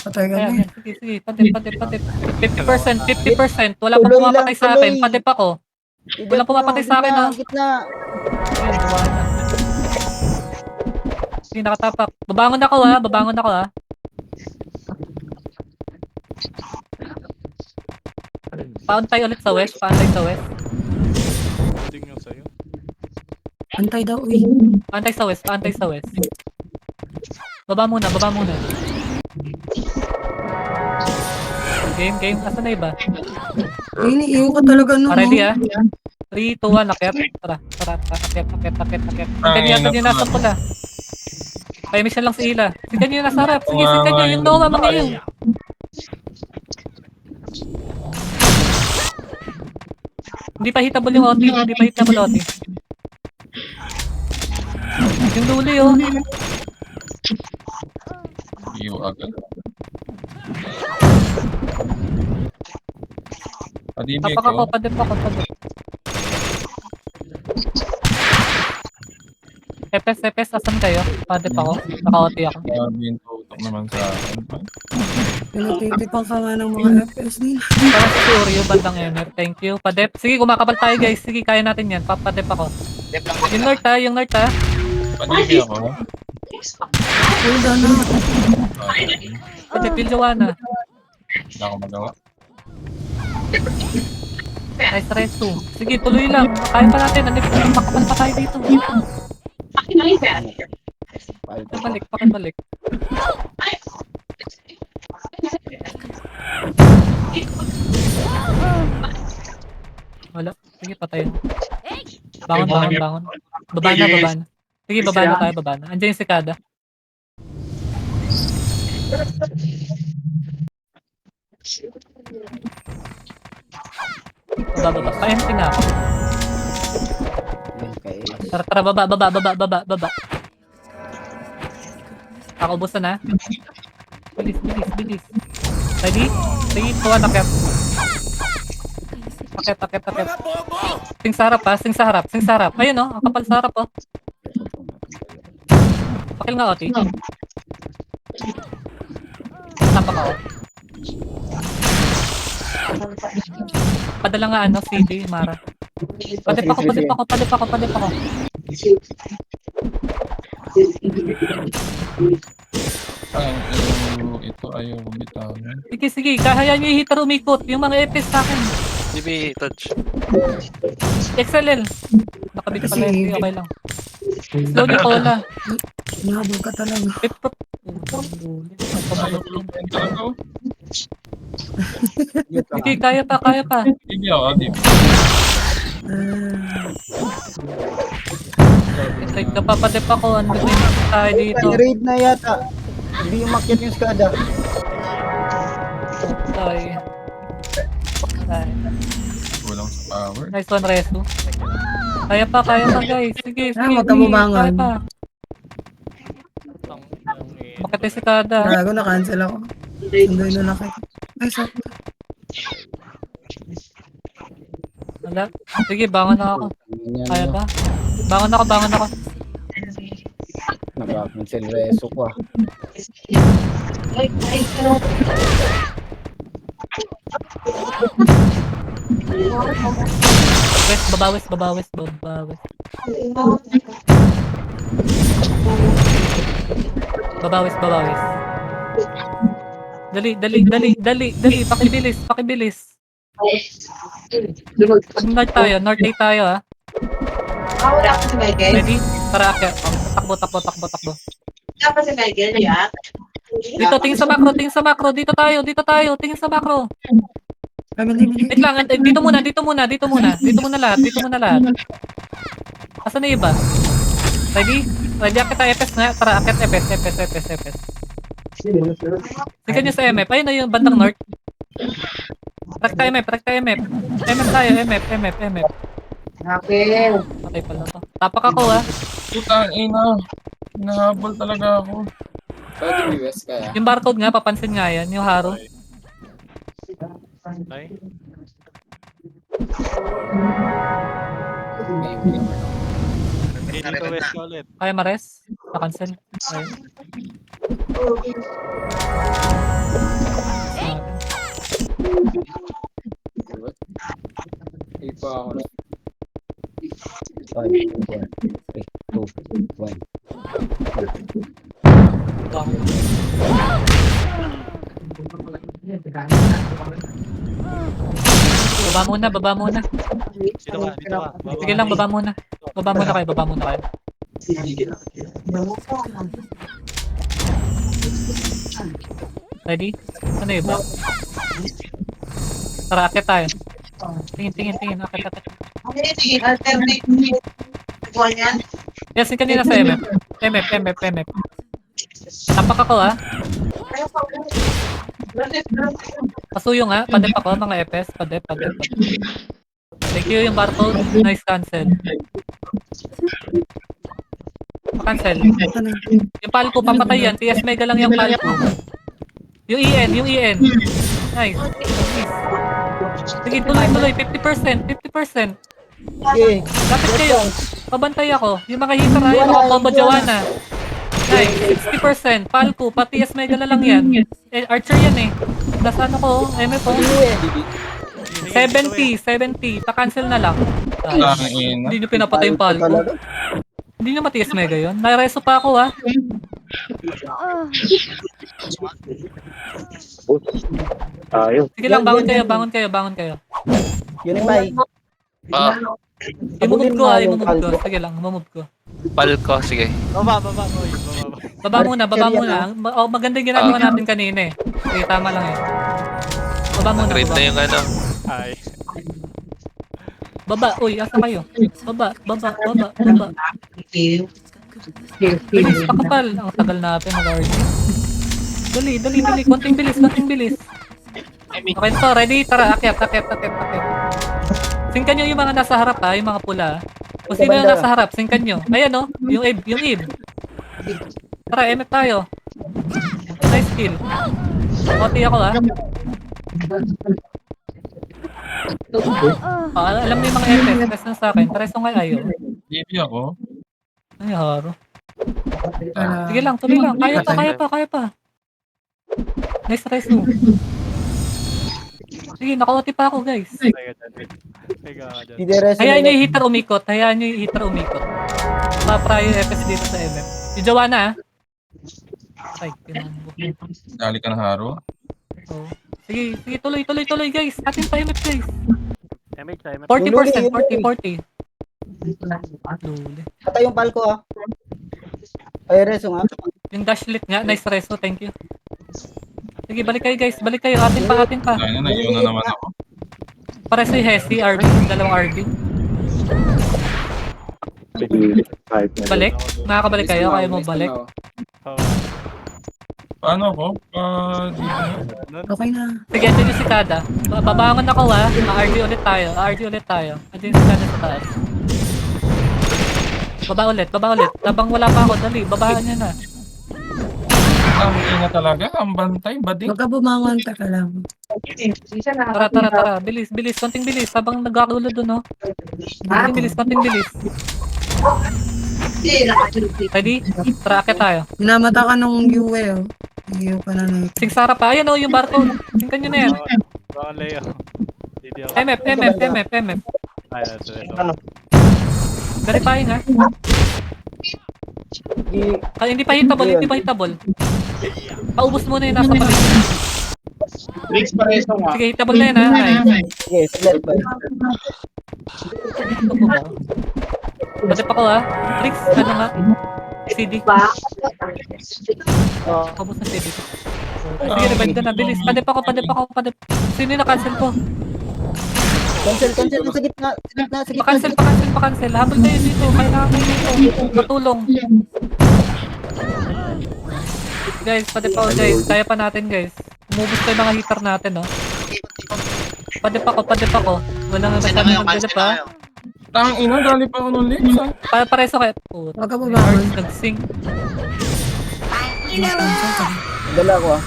Patay ka na Ayan, eh. sige, padip. 50%. Wala pang pumapatay sa akin. Padip ako. Walang pumapatay sa akin, Gitna. Ayan, gawa na. Sige, nakatapak. Babangon ako, Pound tayo ulit sa west. Antay daw, uy. Paantay sa west. Baba muna. Game. Asan na iba? Iniiwan ka talaga no. Ready, 3, 2, 1, akyat. Tara. Akyat. Ganyan yung nasa pula. Kaya mission lang si Ila. Singkan yung nasa harap. Sige, singkan nyo. Yung Noah, mga yun. Hindi pa hitable yung OT. Yung duli, Iyo agad. Padibig Tapak ako, ko. padip. Epes, asan kayo? Padip ako. Naka-OT ako. Grabe yung tutok naman sa akin. Pinatitipang ka nga ng mga FPS nila. Parang si Oreo, bandang MF. Thank you. Padip. Sige, kumakabal tayo, guys. Sige, kaya natin yan. Papadip ako. Dip lang. Yung north, Padibig ako. Uy, dana. Padip yung Joanna. Wala akong magawa. Nice 2. Sige, tuloy lang. Kaya pa natin. Makapal pa tayo dito. Pakibalik. Wala. Sige, patayin. Bangon. Baba na. Sige, baba na. Andiyan yung sikada. Baba. Pa-empty na ako. Okay. Tara, baba. Ako, ubusan na. Bilis. Ready? 3, 2, 1, akyat. Akyat. Sing sa harap. Ayun, ang kapal sa harap, Pakil nga, Oti. Tapak ako. Padala nga, CD, Mara. Padip ako. Ito ayaw bumitaw. Sige, kahayaan nyo yung hitter umikot. Yung mga EPS sa akin. DB, touch. XLL. Nakabit pala yun. Okay lang. Slow ni Cola. Nahabol ka talaga. Sige, kaya pa. Padibig ako. Wait, kapapadip ako. Ano din tayo dito? Raid na yata. Hindi umakyat yung skada. Ay. Ay. Kulang sa power. Nice one, Resu. Kaya pa guys. Sige, sige. Huwag ka bumangon. Kaya pa. Bakit si Kada? Gago, na-cancel ako. Sundoy na lang kayo. Ay, sorry. Wala. Sige, bangon na ako. Kaya pa? Bangon ako. Naka-cancel reso ko ah. West, babawis. Babawis. Dali. Pakibilis. North tayo, North 8 tayo ah. Ready? Tara, akyat. Takbo. Dito, tingin sa macro. Dito tayo. Tingin sa macro. Wait lang, dito muna lahat. Asan na iba? Ready? Akit tayo, FS na. Tara, akit FS. Tingnan nyo sa MF. Ayun na yung bandang north. Track tayo, MF. MF. Okay pala to. Tapak ako ah. Putang ina. Nahabol talaga ako. Pwede US kaya. Yung barcode nga, papansin nga yan. Yung haro. Kaya mares? Na-cancel. Ayun. Hindi pa ako na. 5, 4, 3, 2, 1. Baba muna. Sige lang, baba muna. Baba muna kayo. Ready? Ano yun ba? Tara, akit tayo. Tingin. Akit. Yes, yung kanina sa MF. MF. Tapak ako ah. Pasuyo nga, padep ako mga FS. Padep. Thank you yung barcode. Nice cancel. Pa-cancel. Yung palco, papatay yan. PS Mega lang yung palco. Yung EN. Nice. Sige, tuloy. 50%. Okay. Lapit kayo. Pabantay ako. Yung mga hitter yung mga combo Joanna. Nice. 60%. Palco, pati PS Mega na lang yan. Archer yan eh. Plus ano ko, MF ko. 70. Pa-cancel na lang. Putang ina. Hindi nyo pinapatay yung palco. Hindi nyo matiis Mega yun. Naireso pa ako ha. Tayo. Sige lang, bangon kayo. Unify. I-move ko. Sige lang, mamove ko. Palko, sige. Baba muna. Oh, maganda yung ginagawa natin kanina eh. Okay, tama lang eh. Baba muna. Grade na yung ano. Baba, uy, asa kayo? Baba. Bilis, pakapal. Ang tagal natin, mag-RG. Dali. Konting bilis. Okay to, ready? Tara, akyat. Singkan nyo yung mga nasa harap ha, yung mga pula. Kung sino yung nasa harap, singkan nyo. Ayan o, yung Eve. Tara, MF tayo. Nice kill. Koti ako ha. Alam mo yung mga FS, press na sa akin. Preso nga ayaw. Baby ako. Ay, haro. Sige lang, tuloy lang. Kaya pa. Nice reso. Sige, nakawati pa ako guys. Hindi reso. Hayaan nyo yung hitter umikot. Pa-prior FS dito sa MF. Yung Joanna ha. Ay, pinambok. Dali ka na haro. So, sige, tuloy guys. Atin pa MF guys. 40%. Luli. Patay yung palco ah. Ay, reso nga. Yung dash lit nga. Nice reso, thank you. Sige, balik kayo guys. Atin pa. Kaya na, naiwan na naman ako. Pares yung Hesi, RB. Dalawang RB. Kahit na Balik? Makakabalik kayo? Kaya mo balik? Paano ako? Okay na. Sige, andyan yung sikada. Babangon ako ha. RG ulit tayo. RG ulit tayo. Andyan yung sikada sa taas. Baba ulit. Tabang wala pa ako. Dali, babaan niya na. Ang ina talaga, ang bantay, bading. Huwag ka bumangon, taka lang. Tara. Bilis. Konting bilis. Habang nagkakulo dun, no? Konting bilis. Ready? Tara, akit tayo. Minamata ka nung UE, oh. Iyo ka na na ito. Singsara pa. Ayan, oh, yung barcode. Singkan nyo na yan. Baka Leo. MF. Verifying, ha? Hindi pa hitable. Paubos muna yun, nasa palit. Bricks pareso nga. Sige, hitable na yun, ha? Ay. Sige, saglit ba? Pati pa ko, ha? Tricks, ano nga? CD. Paubos na CD. Sige, revive ka na. Bilis. Padip ako. Sino yung na-cancel ko? Cancel. Sa gitna. Pa-cancel. Habol kayo dito. Kailangan kayo dito. Matulong. Guys, padip ako, guys. Kaya pa natin, guys. Umubos pa yung mga hitter natin, no? Padip ako. Wala nga Cancel na masyadong kayo, nagdala cancel pa. na kayo. Tang ina, dali pa ako nung lips, ah. Pareso kayo. Huwag ka bumangon. Nag-sync. Dala ko ah.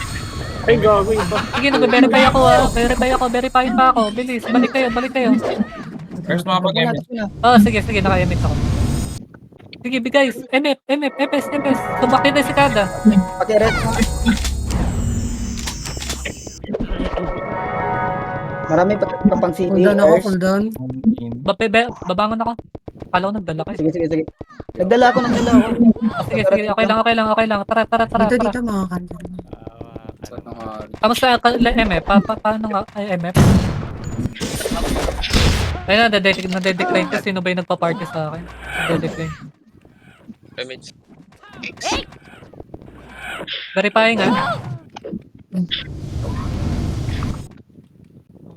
Ay, gago iba. Sige, nag-verify ako, ha? Verify pa ako. Bilis, balik kayo. First mapag-emit. Oh, sige, naka-emit ako. Sige, guys. MF, FS. Sumakit na si Kada. Pakiret. Marami pa pang CD. Cooldown ako, Ers. cooldown. Babangon ako. Akala ko nagdala kayo. Sige. Nagdala ako. Sige, okay lang. Tara. Dito, mga kanto. Sa tanghali. Kamusta MF? Paano nga ay MF? Ayun na, nadedecline ko. Sino ba yung nagpa-party sa akin? Nadedecline. Verifying, ha?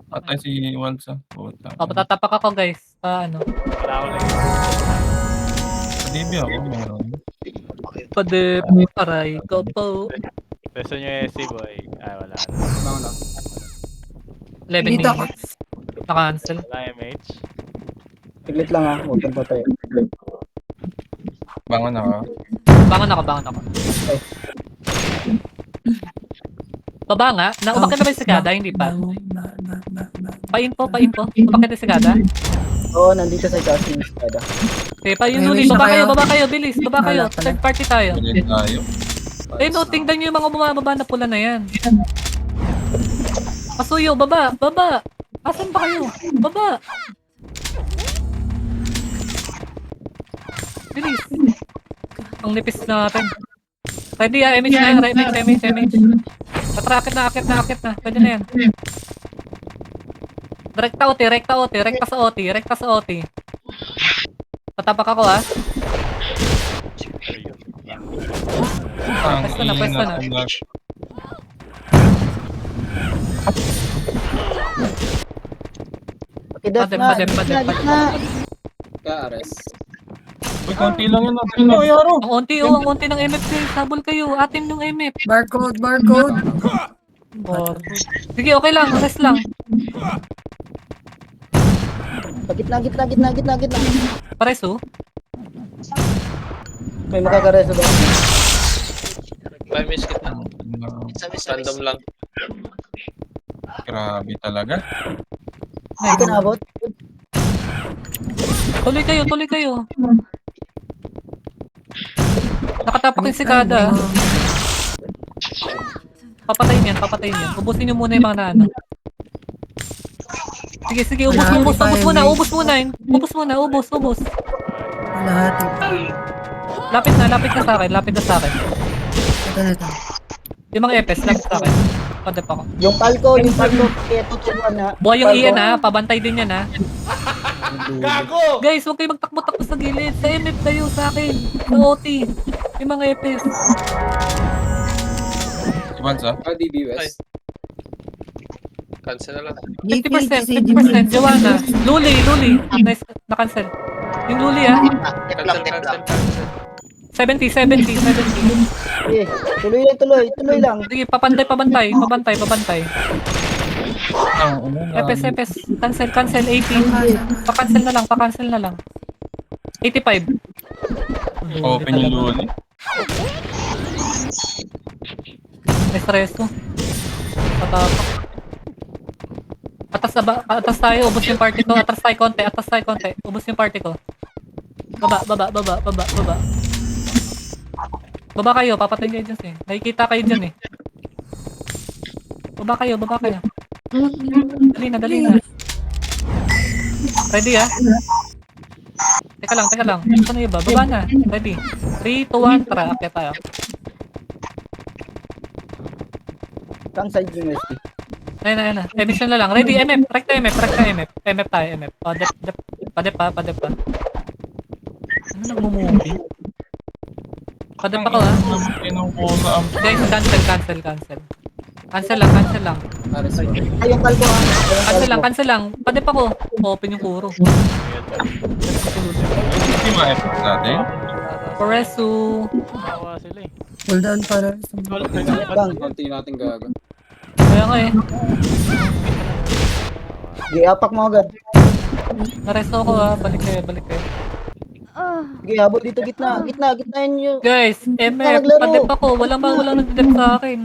Patay si Walsa. Puta. Patatapak ako, guys. Ano? Wala ako lang. Sa DB ako, meron. Padip, aray ko po. Peso nyo SC boy. Ay, wala na. Bangon lang. 11 Dito. minutes. Naka-cancel. Wala MH. Siglit lang ah. Huwag kang patay. Bangon ako. Bangon ako. Baba nga. Umakit na ba yung sigada? Hindi pa. Pa-info. Umakit na yung sigada? Oo, nandito sa itaas yung espada. Okay, pa yung May nuli. wish na kayo? Baba kayo. Bilis. Baba kayo. Wala pala. Third party tayo. Ulit tayo. No, tingnan nyo yung mga bumababa na pula na yan. Pasuyo, baba. Asan ba kayo? Baba. Bilis. Ang nipis natin. Ready ah, MH na yan. MH. Akit na. Pwede na yan. Rekta sa OT. Tatapak ako ah. Ang Pwesto na. ina. Pakidat Padep, na. padep. Gitna. Kaya Ares. Uy, konti lang yun. Ano, Yaro? Ang unti ng MF guys. Habol kayo. Atin yung MF. Barcode. Sige, okay lang. Rest lang. Gitna. Pares oh. May makakareso ba? 5 minutes kita. Random lang. Grabe talaga. Hindi ka naabot? Tuloy kayo. Nakatapak yung sikada. Papatayin yan. Ubusin nyo muna yung mga naano. Sige, ubos muna. Ubos. Lahat. Lapit na sa akin. Ito. Yung mga epes, lapit sa akin. Padep ako. Yung palco, kaya tuturuan na. Buhay yung iyan ha, pabantay din yan ha. Guys, huwag kayo magtakbo-takbo sa gilid. Sa MF kayo sa akin. Sa OT. Yung mga epes. Si Walsa? DB West. Cancel na lang. 50%, Joanna. Luli. Nice, na-cancel. Yung luli ah. Tip lang, tip lang. 70. Sige, tuloy lang. Sige, pabantay. Epes. Cancel 80. Pa-cancel na lang. 85. Open yung luli. May stress to. Patapak. Atas tayo, ubos yung party ko. Atas tayo konti. Ubos yung party ko. Baba. Baba kayo, papatayin kayo dyan eh. Nakikita kayo dyan eh. Baba kayo. Dali na. Ready ah? Teka lang. Ano yun ba? Baba na. Ready. 3, 2, 1, tara. Akyat tayo. Kang side yung ST. Ayun na. Emission na lang. Ready, MF. Rekta MF. MF tayo. Oh, dep. Padep pa. Ano nagmumubi? Padep ako ah. Kinukuha ang Guys, cancel lang. Ares po. Ay, yung kalbo ha. Cancel lang. Padep ako. Open yung kuro. hindi ma-effect natin. Poresu. Kawawa sila eh. Hold on para sa Bang, Konti natin gago. Kaya nga eh. giapak mo agad. Naresto ako ah. Balik kayo. Sige, habol dito, gitna yun yung... Guys, MF. Padep ako. Walang nagdedep sa akin.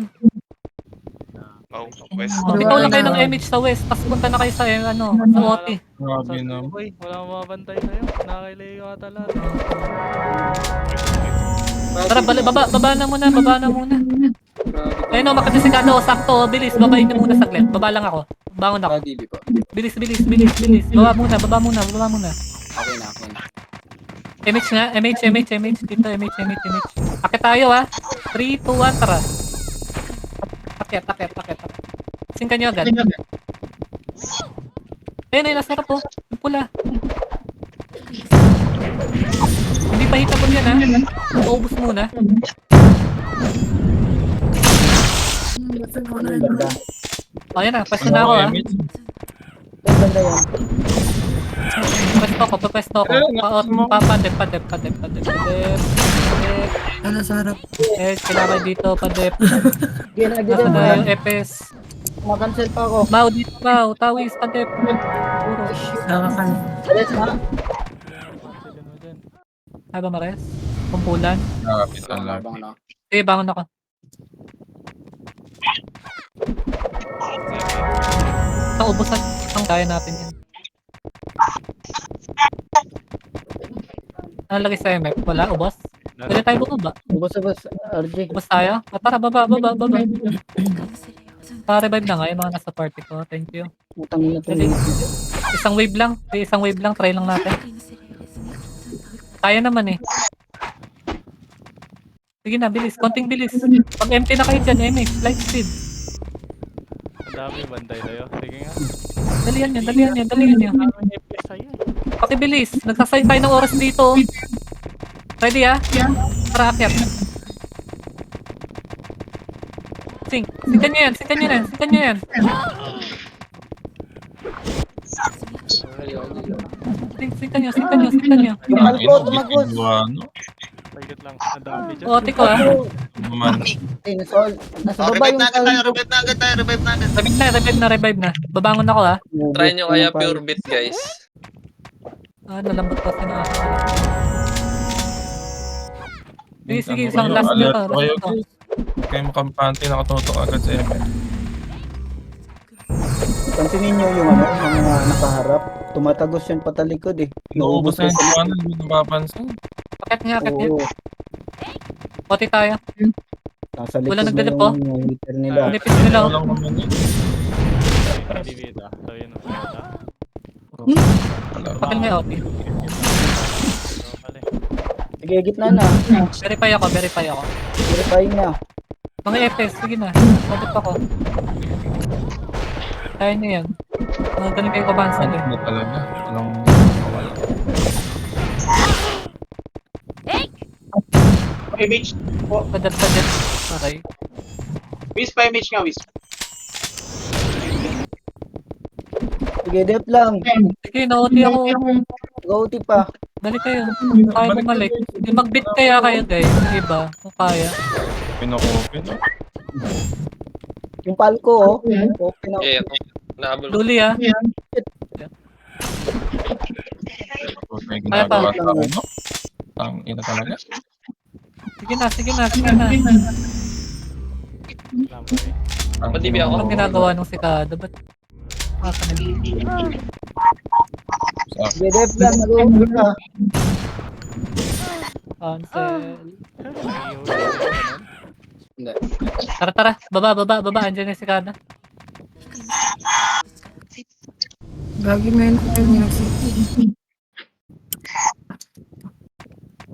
Oh, west. Ikaw lang kayo ng MH sa west. Tapos punta na kayo sa sa OT. Grabe na. Uy, wala akong mabantay sa'yo. Nakakailayo ata lahat. Tara, baba na muna. Grabe. Ayun o, makatisigado. Sakto. Bilis. Babain niyo muna saglit. Baba lang ako. Bangon ako. DB po. Bilis. Baba muna. Okay na. MH nga. MH. Dito, MH. Akit tayo ha. 3, 2, 1, tara. Akit. Singkan nyo agad. Ayun, nasa harap po. Yung pula. Hindi pa hitapon yan ha. Paubos muna. Ganda. O yan na, pwesto na ako ha. Ganda yan. Pwesto ako. Padep. ano sa harap. Kailangan dito, padep. Sige, Nasa nagdidip na mo. yung EPS. Makancel pa ako. Mau dito, Tawis, padep. Puro. Nakakal. Alis na. Ay ba Mares? Kumpulan? Nakapitan lang. Abang na. Sige, bangon ako. Sa ubusan, ang kaya natin yan. Ano lagi sa MF? Wala, ubos? Pwede tayo bumaba. Ubus, RJ. Ubos tayo? Tara, baba. Pa-revive na nga yung mga nasa party ko. Thank you. Utang nila ito. Isang wave lang. Try lang natin. Kaya naman eh. Sige na, bilis. Konting bilis. Pag empty na kayo dyan, MX, light speed. Ang dami bantay sa'yo. Sige nga. Dalihan nyo. Ang dami FPS sa'yo eh. Pakibilis. Nagsasay tayo ng oras dito. Ready ah? Tara, akyat. Singkan nyo yan. Singkan nyo. Yung kalbo, tumagos. Pagkat lang. Ang dami dyan. O, tiko ah. Naman. Ay, nasa Oh, baba revive yung na agad tayo, kalbo. revive na agad. Revive na. Babangon ako ah. Try nyo kaya pure bit, guys. Nalambot kasi na ako. Sige, isang last Alert dito. kayo, guys. Huwag kayong makampante, nakatutok agad sa MF. Pansinin nyo yung yung mga nakaharap. Tumatagos yan patalikod eh. Naubos na yung tumanan, hindi napapansin. Akit nga. Oo, Poti tayo. nasa likod Wala na nagdadip po? yung meter nila. Nipis nila oh. Walang naman yun. Hindi bita. So yun ang bita. Wala. Pakil nga OT. So pala eh. Sige, gitna na. Verify ako. Verifying na. Mga FPS, sige na. Pagkat ako. Kaya nyo yan. Mga ganun kayo kabansan eh. Ano talaga? Walang mawala. Image. Padat. Okay. Wisp pa image nga, Wisp. Sige, dep lang. Sige, na-OT ako. Go-OT pa. Balik kayo. Kaya bumalik. Mag-bit kaya kayo guys. Yung iba. Kung kaya. Pino-open. Yung palko, oh. Open up. Yeah, ako. Nahabol ko. Luli ah. May ginagawa tayo, no? Ang ina talaga. Sige na, sige na, sige na. Ang Madibi ako. Anong ginagawa nung sikado? Ba't? Asa na yun? Sige, Def, yan. Mag-open ka. Cancel. Hindi. Tara, tara. Baba. Andiyan yung sikada. Gagi men ko yung city.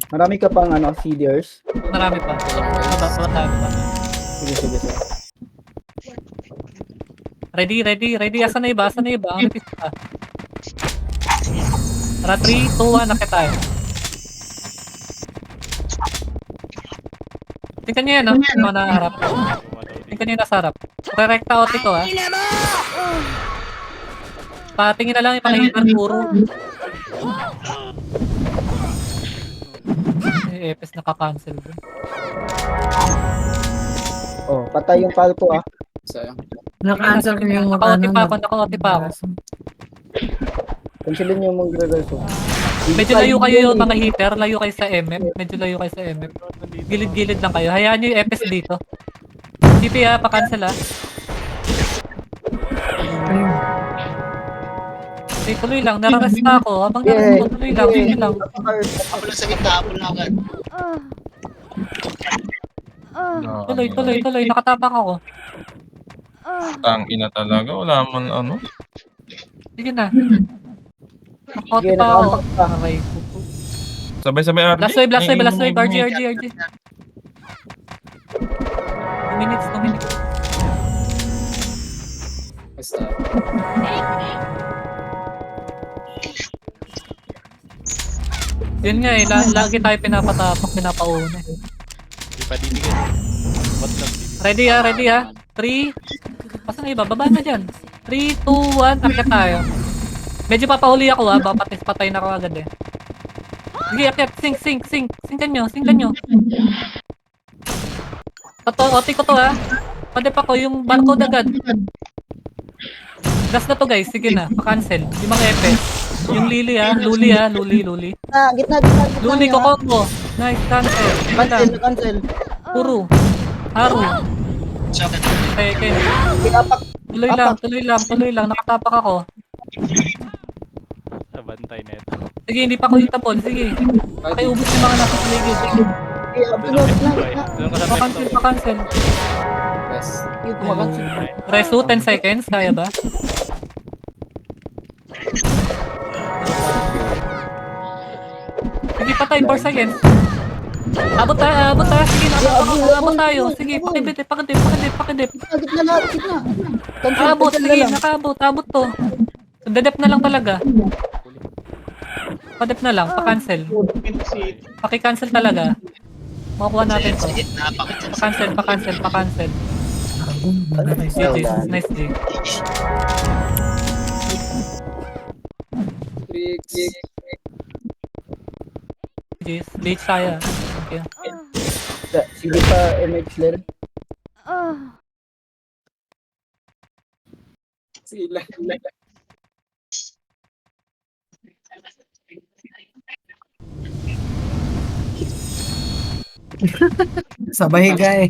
Marami ka pang seeders. Marami pa. Baba tayo pa. Sige. Ready. Asan na iba? Ang repeat pa. Tara, 3, 2, 1. Nakit tayo. Tingnan nyo yan, no? Ano na harap. Tingnan nyo yung nasa harap. Re-recta OT ko, ha? Patingin na lang yung panghihipan puro. Epes naka-cancel dun. Oh, patay yung palko, ah. Sayang. Na-cancel ko yung Naka-OT pa ako. Cancelin yung magre-reso. Medyo layo kayo yung mga hitter, layo kayo sa MF. Gilid-gilid lang kayo. Hayaan nyo yung Epes dito. DP ha, pa-cancel ha. Okay, tuloy lang, nararest na ako. Habang nararest ko, tuloy lang, sige lang. Ako lang sa gitna, hapon na agad. Tuloy, nakatapak ako. Ang ina talaga. Wala man ano. Sige na. Nakauti Sige, pa ako. nakapak ka. Okay. Sabay-sabay RG. Last wave, RG. 2 minutes. Basta. Yun nga eh, lagi tayo pinapauna eh. Di pa dibigyan. Ba't lang dibigyan? Ready ha? 3, pasan na iba? Baba na dyan. 3, 2, 1, akit tayo. Medyo papahuli ako ha, baka patay na ako agad eh. Sige, akit, singkan nyo. Oti ko to ha. Padip ako yung barcode agad. Last na to guys, sige na, pa-cancel. Yung mga epes. Yung Lily ha, Luli. Gitna. Luli ko combo. Nice, cancel. Cancel. Puro. Haru. Sakit. Second. Pinapak. Tuloy lang. Nakatapak ako. Bantay na ito. Sige, hindi pa ako itapon. Sige. Pakiubos yung mga nasa paligid. Doon ka sa pwesto. Pa-cancel. Yes. Resu, 10 seconds. Kaya ba? Sige, patay. 4 seconds. Abot tayo. Sige, abot tayo. Sige, pakidip. Gitna. Abot, sige, nakaabot. Abot to. Dadep na lang talaga. Padep na lang, pa-cancel. Paki-cancel talaga. Makukuha natin to. Sa gitna, pakit. Pa-cancel. Nice G. Click. Leech tayo. Okay. Sige pa, MX Ler. Sila. Sabay guy.